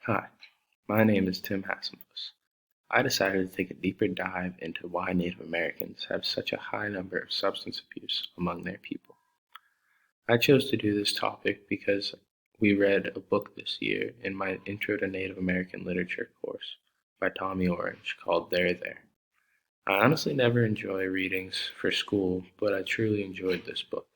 Hi, my name is Tim Hassenfuss. I decided to take a deeper dive into why Native Americans have such a high number of substance abuse among their people. I chose to do this topic because we read a book this year in my Intro to Native American Literature course by Tommy Orange called There. I honestly never enjoy readings for school, but I truly enjoyed this book.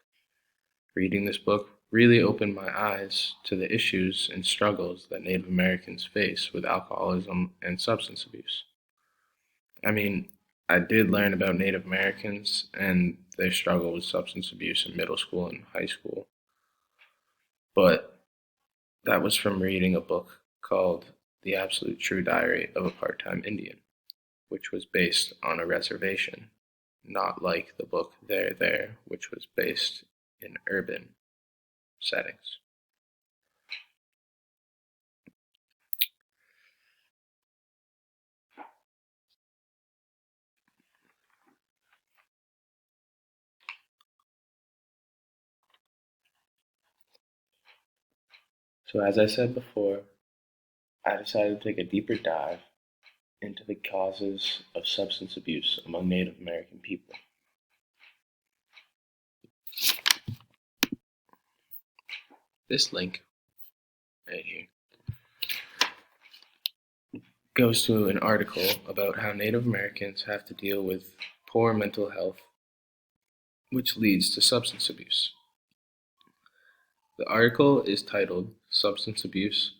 Reading this book really opened my eyes to the issues and struggles that Native Americans face with alcoholism and substance abuse. I mean, I did learn about Native Americans and their struggle with substance abuse in middle school and high school, but that was from reading a book called The Absolute True Diary of a Part-Time Indian, which was based on a reservation, not like the book There, which was based in urban settings. So, as I said before, I decided to take a deeper dive into the causes of substance abuse among Native American people. This link right here goes to an article about how Native Americans have to deal with poor mental health, which leads to substance abuse. The article is titled Substance Use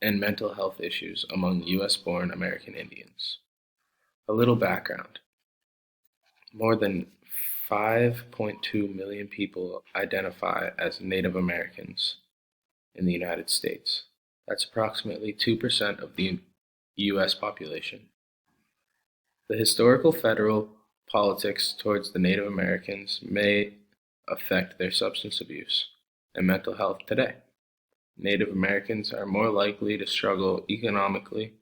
and Mental Health Issues Among US-Born American Indians. A little background. More than 5.2 million people identify as Native Americans in the United States. That's approximately 2% of the US population. The historical federal politics towards the Native Americans may affect their substance abuse and mental health today. Native Americans are more likely to struggle economically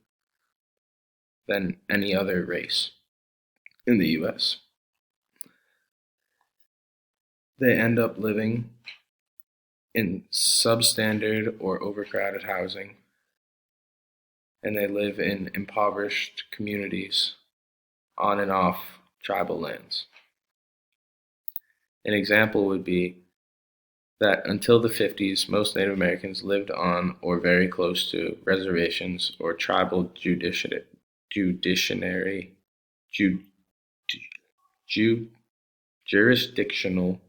than any other race in the US. They end up living in substandard or overcrowded housing, and they live in impoverished communities on and off tribal lands. An example would be that until the 50s, most Native Americans lived on or very close to reservations or tribal jurisdictional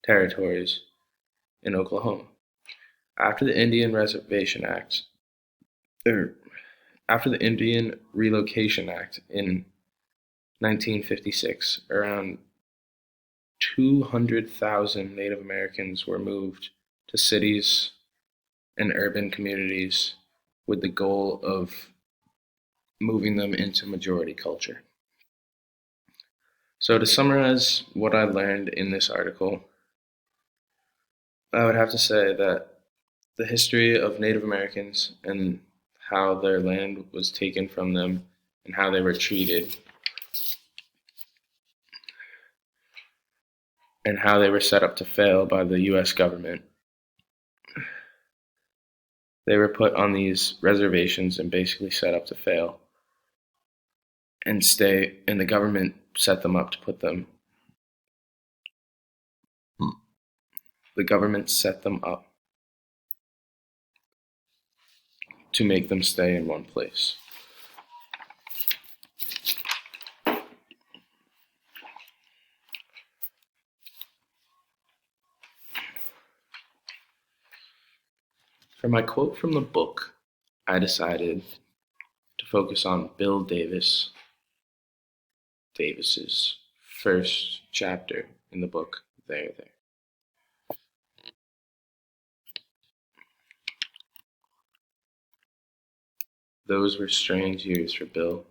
territories in Oklahoma. After the Indian Reservation Act, after the Indian Relocation Act in 1956, around 200,000 Native Americans were moved to cities and urban communities with the goal of moving them into majority culture. So, to summarize what I learned in this article, I would have to say that the history of Native Americans and how their land was taken from them and how they were treated and how they were set up to fail by the US government. They were put on these reservations and basically set up to fail and the government set them up to put them. The government set them up to make them stay in one place. For my quote from the book, I decided to focus on Bill Davis's first chapter in the book, There. Those were strange years for Bill.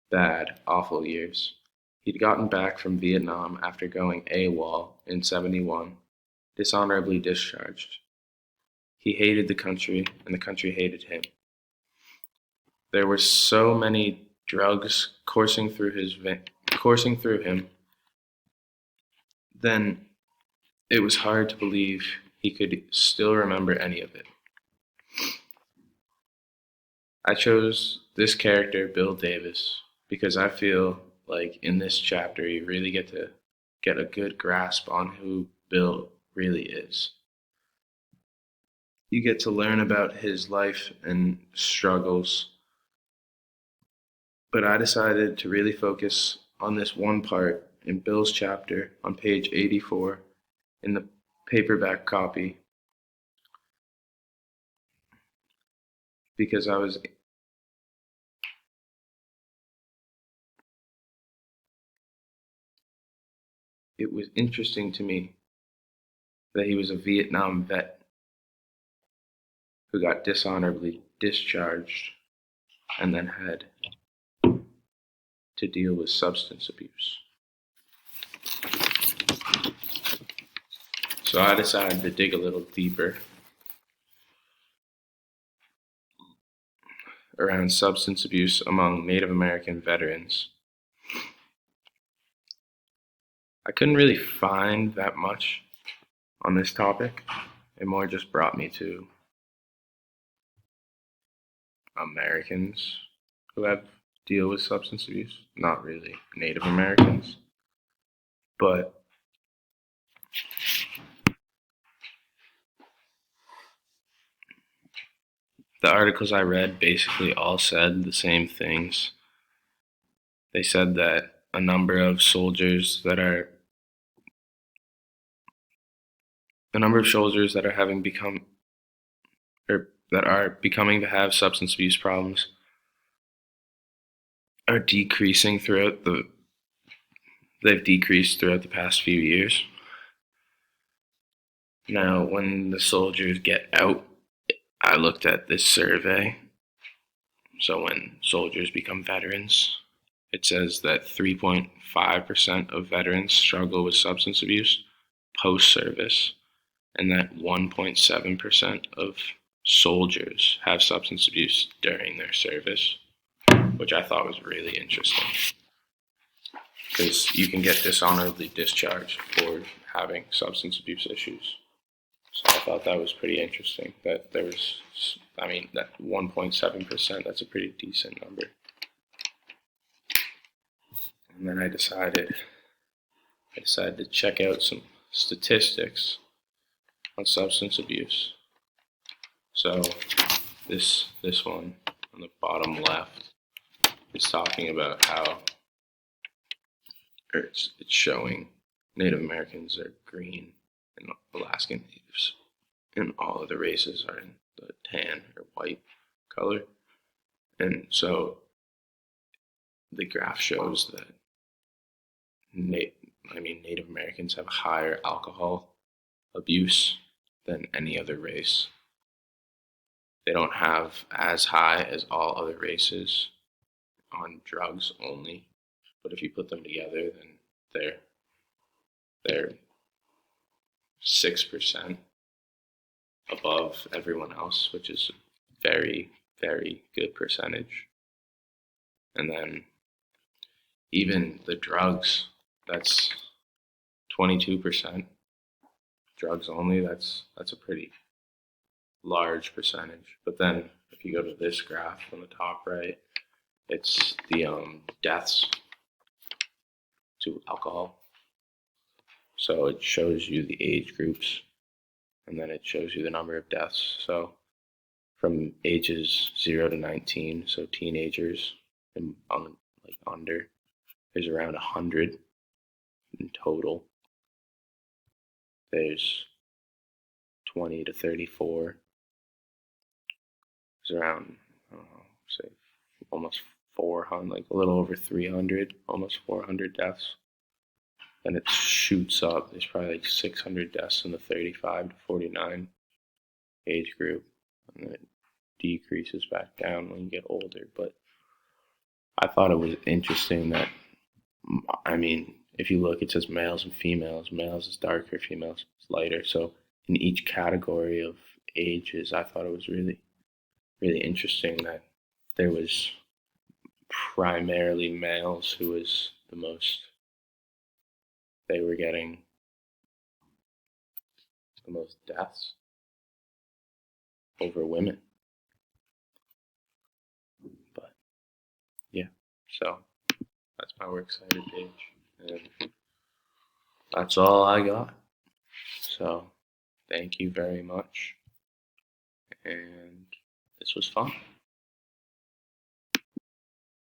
Bad, awful years. He'd gotten back from Vietnam after going AWOL in '71, dishonorably discharged. He hated the country, and the country hated him. There were so many drugs coursing through him, then it was hard to believe he could still remember any of it. I chose this character, Bill Davis, because I feel like in this chapter you really get to get a good grasp on who Bill really is. You get to learn about his life and struggles, but I decided to really focus on this one part in Bill's chapter on page 84 in the paperback copy because it was interesting to me that he was a Vietnam vet who got dishonorably discharged and then had to deal with substance abuse. So I decided to dig a little deeper around substance abuse among Native American veterans. I couldn't really find that much on this topic. It more just brought me to Americans who have deal with substance abuse, not really Native Americans. But the articles I read basically all said the same things. They said that a number of soldiers that are having become or that are becoming to have substance abuse problems are decreasing they've decreased throughout the past few years. Now, when the soldiers get out, I looked at this survey. So when soldiers become veterans, it says that 3.5% of veterans struggle with substance abuse post-service, and that 1.7% of soldiers have substance abuse during their service, which I thought was really interesting. Because you can get dishonorably discharged for having substance abuse issues. So I thought that was pretty interesting that there was, that 1.7%, that's a pretty decent number. And then I decided to check out some statistics on substance abuse. So this one on the bottom left is talking about how, or it's showing Native Americans are green and Alaskan Natives and all of the races are in the tan or white color. And so the graph shows that Native Americans have higher alcohol abuse than any other race. They don't have as high as all other races on drugs only, but if you put them together, then they're 6% above everyone else, which is a very, very good percentage. And then even the drugs, that's 22%. Drugs only, that's a pretty large percentage. But then if you go to this graph on the top right, it's the deaths to alcohol. So it shows you the age groups, and then it shows you the number of deaths. So from ages 0 to 19, so teenagers and under, there's around 100 in total. There's 20 to 34. There's around, I don't know, say almost 400, like a little over 300, almost 400 deaths. Then it shoots up. There's probably like 600 deaths in the 35 to 49 age group, and then it decreases back down when you get older. But I thought it was interesting that, if you look, it says males and females. Males is darker, females is lighter. So in each category of ages, I thought it was really, really interesting that there was primarily males who was the most, they were getting the most deaths over women. But yeah, so that's my works cited page, and that's all I got. So thank you very much, and this was fun.